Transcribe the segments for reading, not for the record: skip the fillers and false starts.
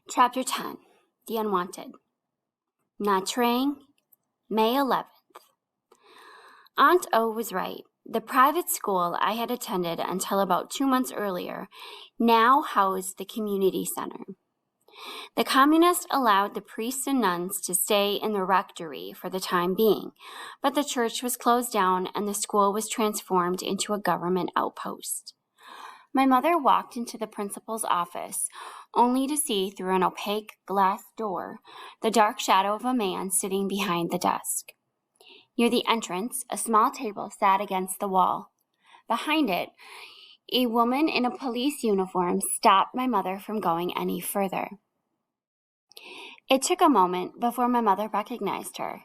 Chapter 10, The Unwanted. Tran, May 11th. Aunt O was right. The private school I had attended until about 2 months earlier now housed the community center. The communists allowed the priests and nuns to stay in the rectory for the time being, but the church was closed down and the school was transformed into a government outpost. My mother walked into the principal's office, only to see through an opaque glass door the dark shadow of a man sitting behind the desk. Near the entrance, a small table sat against the wall. Behind it, a woman in a police uniform stopped my mother from going any further. It took a moment before my mother recognized her.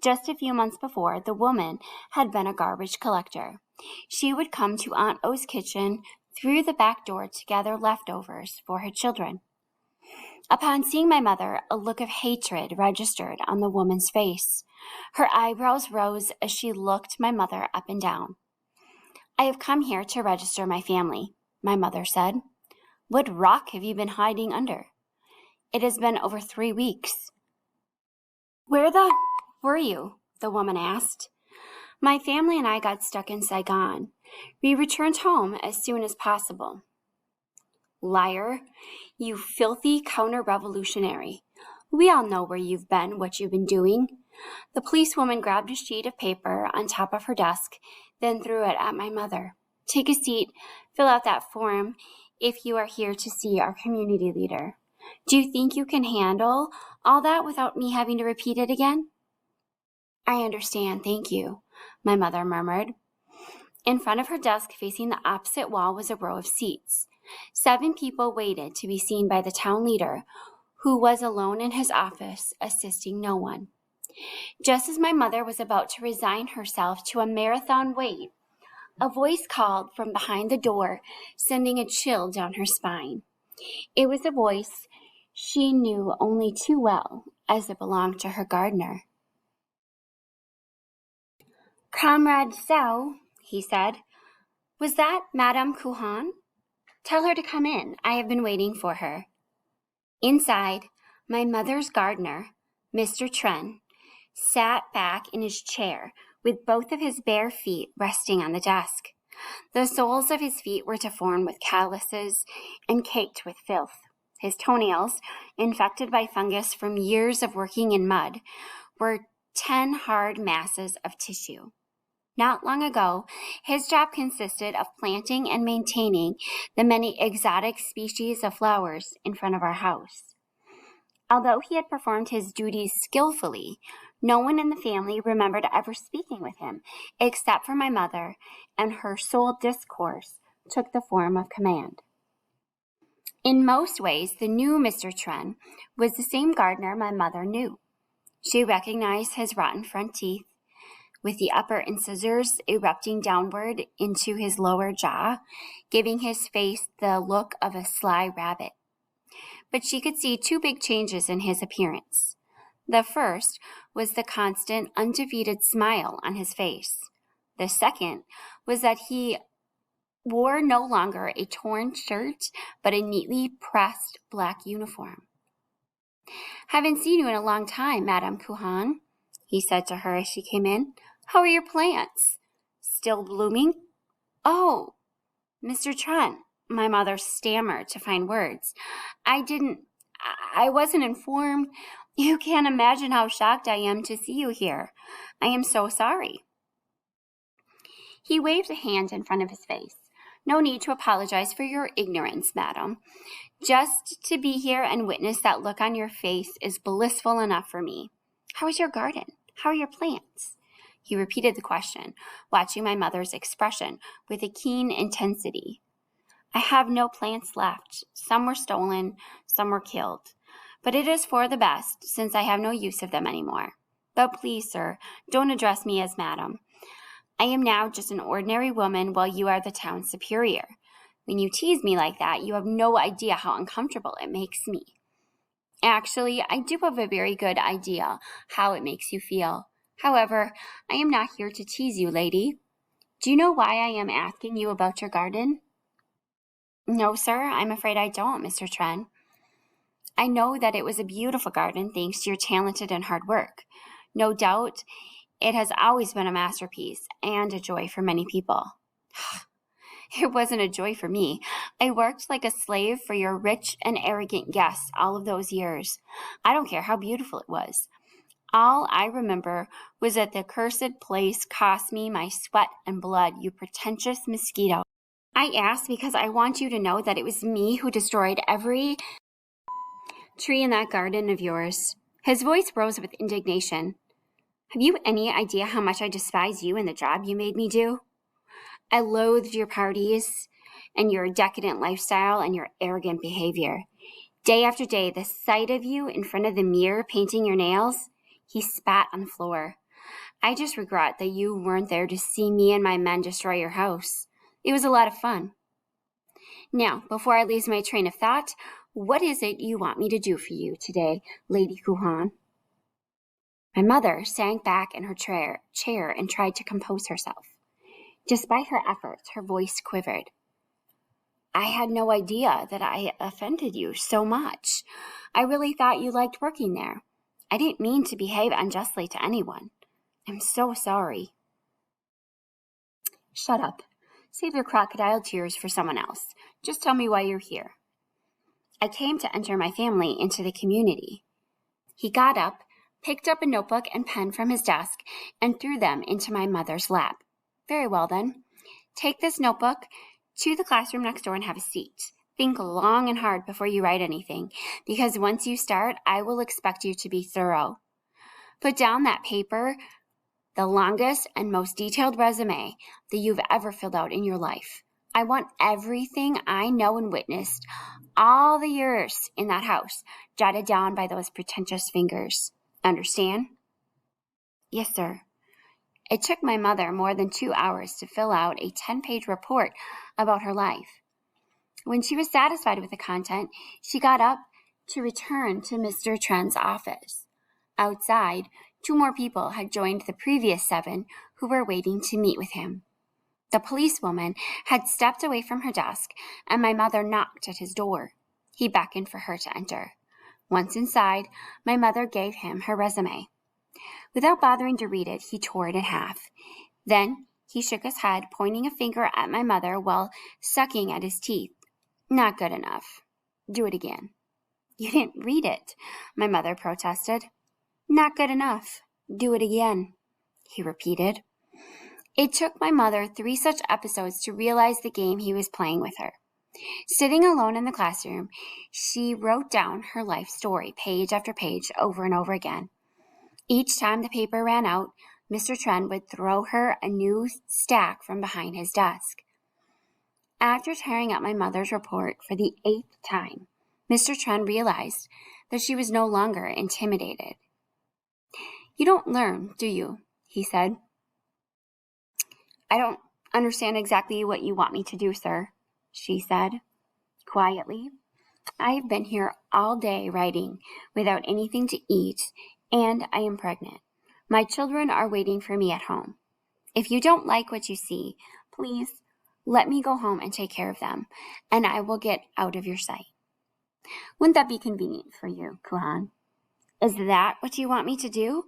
Just a few months before, the woman had been a garbage collector. She would come to Aunt O's kitchen through the back door to gather leftovers for her children. Upon seeing my mother, a look of hatred registered on the woman's face. Her eyebrows rose as she looked my mother up and down. "I have come here to register my family," my mother said. "What rock have you been hiding under?" "It has been over 3 weeks." "Where were you?" the woman asked. "My family and I got stuck in Saigon. We returned home as soon as possible." "Liar, you filthy counter-revolutionary. We all know where you've been, what you've been doing." The policewoman grabbed a sheet of paper on top of her desk, then threw it at my mother. "Take a seat. Fill out that form if you are here to see our community leader. Do you think you can handle all that without me having to repeat it again?" "I understand, thank you," my mother murmured. In front of her desk, facing the opposite wall, was a row of seats. 7 people waited to be seen by the town leader, who was alone in his office, assisting no one. Just as my mother was about to resign herself to a marathon wait, a voice called from behind the door, sending a chill down her spine. It was a voice she knew only too well, as it belonged to her gardener. "Comrade Sao," he said. "Was that Madame Kuhan? Tell her to come in. I have been waiting for her." Inside, my mother's gardener, Mr. Tran, sat back in his chair with both of his bare feet resting on the desk. The soles of his feet were deformed with calluses and caked with filth. His toenails, infected by fungus from years of working in mud, were 10 hard masses of tissue. Not long ago, his job consisted of planting and maintaining the many exotic species of flowers in front of our house. Although he had performed his duties skillfully, no one in the family remembered ever speaking with him, except for my mother, and her sole discourse took the form of command. In most ways, the new Mr. Tran was the same gardener my mother knew. She recognized his rotten front teeth, with the upper incisors erupting downward into his lower jaw, giving his face the look of a sly rabbit. But she could see 2 big changes in his appearance. The first was the constant, undefeated smile on his face. The second was that he wore no longer a torn shirt, but a neatly pressed black uniform. "Haven't seen you in a long time, Madame Kuhan," he said to her as she came in. "How are your plants? Still blooming?" "Oh, Mr. Tran," my mother stammered to find words. I wasn't informed. You can't imagine how shocked I am to see you here. I am so sorry." He waved a hand in front of his face. "No need to apologize for your ignorance, madam. Just to be here and witness that look on your face is blissful enough for me. How is your garden? How are your plants?" He repeated the question, watching my mother's expression with a keen intensity. "I have no plants left. Some were stolen, some were killed. But it is for the best, since I have no use of them anymore. But please, sir, don't address me as madam. I am now just an ordinary woman while you are the town superior. When you tease me like that, you have no idea how uncomfortable it makes me. Actually, I do have a very good idea how it makes you feel. However, I am not here to tease you, lady. Do you know why I am asking you about your garden?" "No, sir, I'm afraid I don't, Mr. Tran." I know that it was a beautiful garden thanks to your talented and hard work. No doubt, it has always been a masterpiece and a joy for many people. It wasn't a joy for me. I worked like a slave for your rich and arrogant guests all of those years. I don't care how beautiful it was. All I remember was that the cursed place cost me my sweat and blood, you pretentious mosquito. I asked because I want you to know that it was me who destroyed every tree in that garden of yours. His voice rose with indignation. Have you any idea how much I despise you and the job you made me do? I loathed your parties and your decadent lifestyle and your arrogant behavior. Day after day, the sight of you in front of the mirror painting your nails, he spat on the floor. I just regret that you weren't there to see me and my men destroy your house. It was a lot of fun. Now, before I lose my train of thought, what is it you want me to do for you today, Lady Kuhan? My mother sank back in her chair and tried to compose herself. Despite her efforts, her voice quivered. I had no idea that I offended you so much. I really thought you liked working there. I didn't mean to behave unjustly to anyone. I'm so sorry. Shut up. Save your crocodile tears for someone else. Just tell me why you're here. I came to enter my family into the community. He got up, picked up a notebook and pen from his desk, and threw them into my mother's lap. Very well, then. Take this notebook to the classroom next door and have a seat. Think long and hard before you write anything, because once you start, I will expect you to be thorough. Put down that paper, the longest and most detailed resume that you've ever filled out in your life. I want everything I know and witnessed, all the years in that house, jotted down by those pretentious fingers. Understand? Yes, sir. It took my mother more than 2 hours to fill out a 10-page report about her life. When she was satisfied with the content, she got up to return to Mr. Tran's office. Outside, 2 more people had joined the previous 7 who were waiting to meet with him. The policewoman had stepped away from her desk, and my mother knocked at his door. He beckoned for her to enter. Once inside, my mother gave him her resume. Without bothering to read it, he tore it in half. Then he shook his head, pointing a finger at my mother while sucking at his teeth. Not good enough. Do it again. You didn't read it, my mother protested. Not good enough. Do it again, he repeated. It took my mother 3 such episodes to realize the game he was playing with her. Sitting alone in the classroom, she wrote down her life story, page after page, over and over again. Each time the paper ran out, Mr. Tran would throw her a new stack from behind his desk. After tearing up my mother's report for the 8th time, Mr. Tran realized that she was no longer intimidated. You don't learn, do you? He said. I don't understand exactly what you want me to do, sir, she said, quietly. I've been here all day writing without anything to eat, and I am pregnant. My children are waiting for me at home. If you don't like what you see, please let me go home and take care of them, and I will get out of your sight. Wouldn't that be convenient for you, Kuhan? Is that what you want me to do?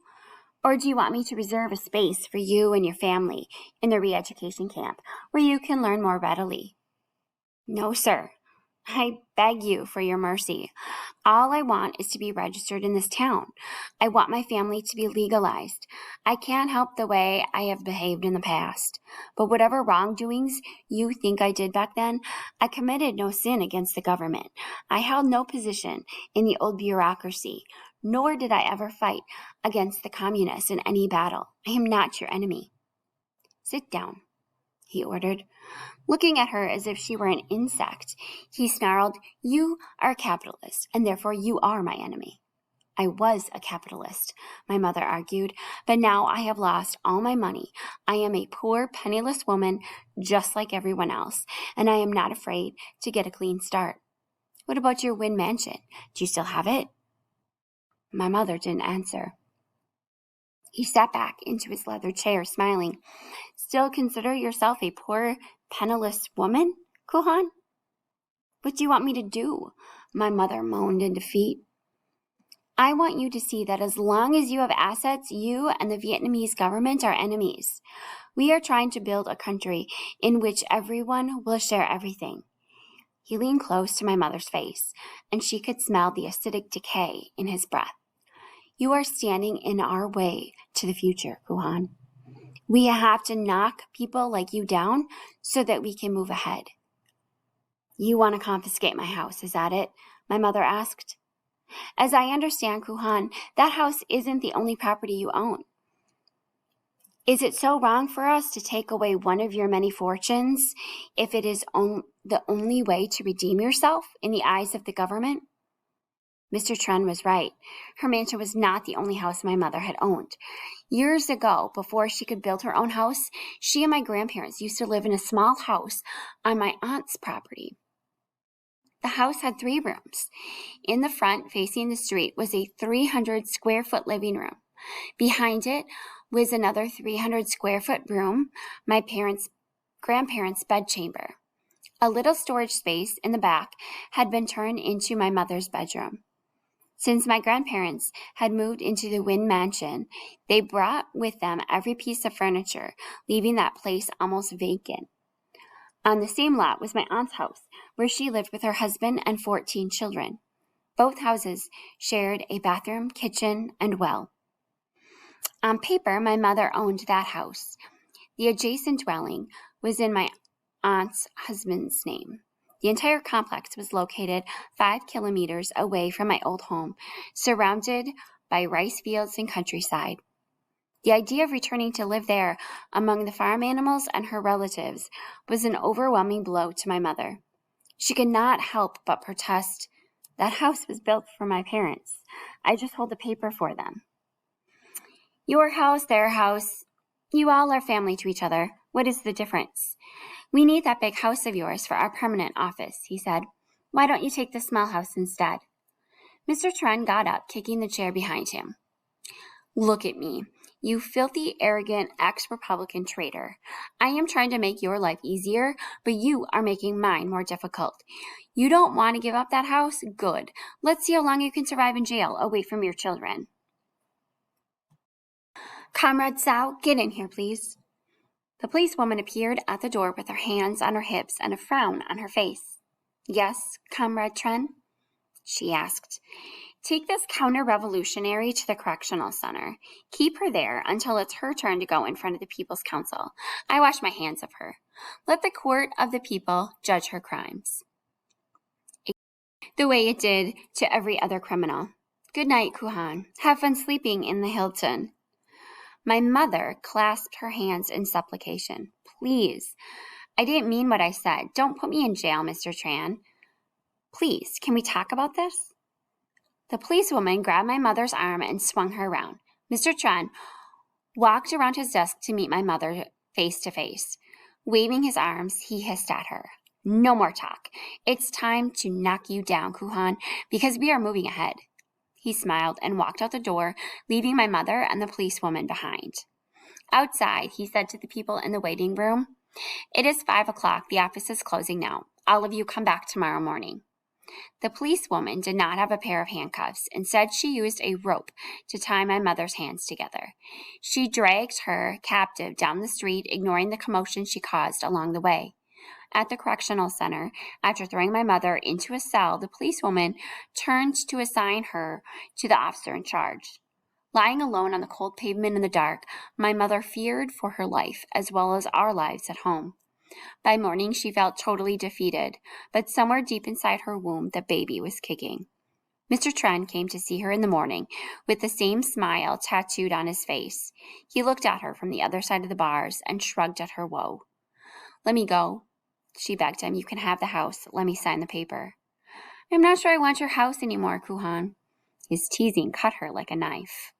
Or do you want me to reserve a space for you and your family in the re-education camp where you can learn more readily? No, sir. I beg you for your mercy. All I want is to be registered in this town. I want my family to be legalized. I can't help the way I have behaved in the past. But whatever wrongdoings you think I did back then, I committed no sin against the government. I held no position in the old bureaucracy, nor did I ever fight against the communists in any battle. I am not your enemy. Sit down, he ordered. Looking at her as if she were an insect, he snarled, You are a capitalist, and therefore you are my enemy. I was a capitalist, my mother argued, but now I have lost all my money. I am a poor, penniless woman, just like everyone else, and I am not afraid to get a clean start. What about your Wynn mansion? Do you still have it? My mother didn't answer. He sat back into his leather chair, smiling. Still consider yourself a poor, penniless woman, Kuhan? What do you want me to do? my mother moaned in defeat. I want you to see that as long as you have assets, you and the Vietnamese government are enemies. We are trying to build a country in which everyone will share everything. He leaned close to my mother's face, and she could smell the acidic decay in his breath. You are standing in our way to the future, Kuhan. We have to knock people like you down so that we can move ahead. You want to confiscate my house, is that it? My mother asked. As I understand, Kuhan, that house isn't the only property you own. Is it so wrong for us to take away one of your many fortunes if it is the only way to redeem yourself in the eyes of the government? Mr. Tran was right. Her mansion was not the only house my mother had owned. Years ago, before she could build her own house, she and my grandparents used to live in a small house on my aunt's property. The house had 3 rooms. In the front, facing the street, was a 300-square-foot living room. Behind it was another 300-square-foot room, my grandparents' bedchamber. A little storage space in the back had been turned into my mother's bedroom. Since my grandparents had moved into the Wynn mansion, they brought with them every piece of furniture, leaving that place almost vacant. On the same lot was my aunt's house, where she lived with her husband and 14 children. Both houses shared a bathroom, kitchen, and well. On paper, my mother owned that house. The adjacent dwelling was in my aunt's husband's name. The entire complex was located 5 kilometers away from my old home, surrounded by rice fields and countryside. The idea of returning to live there among the farm animals and her relatives was an overwhelming blow to my mother. She could not help but protest. That house was built for my parents. I just hold the paper for them. Your house, their house. You all are family to each other. What is the difference? We need that big house of yours for our permanent office, he said. Why don't you take the small house instead? Mr. Tran got up, kicking the chair behind him. Look at me, you filthy, arrogant, ex-Republican traitor. I am trying to make your life easier, but you are making mine more difficult. You don't want to give up that house? Good. Let's see how long you can survive in jail away from your children. Comrade Tsao, get in here, please. The policewoman appeared at the door with her hands on her hips and a frown on her face. Yes, Comrade Tran? She asked. Take this counter-revolutionary to the correctional center. Keep her there until it's her turn to go in front of the People's Council. I wash my hands of her. Let the court of the people judge her crimes, the way it did to every other criminal. Good night, Kuhan. Have fun sleeping in the Hilton. My mother clasped her hands in supplication. Please, I didn't mean what I said. Don't put me in jail, Mr. Tran. Please, can we talk about this? The policewoman grabbed my mother's arm and swung her around. Mr. Tran walked around his desk to meet my mother face to face. Waving his arms, he hissed at her. No more talk. It's time to knock you down, Kuhan, because we are moving ahead. He smiled and walked out the door, leaving my mother and the policewoman behind. Outside, he said to the people in the waiting room, It is 5 o'clock. The office is closing now. All of you come back tomorrow morning. The policewoman did not have a pair of handcuffs. Instead, she used a rope to tie my mother's hands together. She dragged her captive down the street, ignoring the commotion she caused along the way. At the correctional center, after throwing my mother into a cell, the policewoman turned to assign her to the officer in charge. Lying alone on the cold pavement in the dark, my mother feared for her life as well as our lives at home. By morning, she felt totally defeated, but somewhere deep inside her womb, the baby was kicking. Mr. Tran came to see her in the morning with the same smile tattooed on his face. He looked at her from the other side of the bars and shrugged at her woe. Let me go, she begged him. You can have the house. Let me sign the paper. I'm not sure I want your house anymore, Kuhan. His teasing cut her like a knife.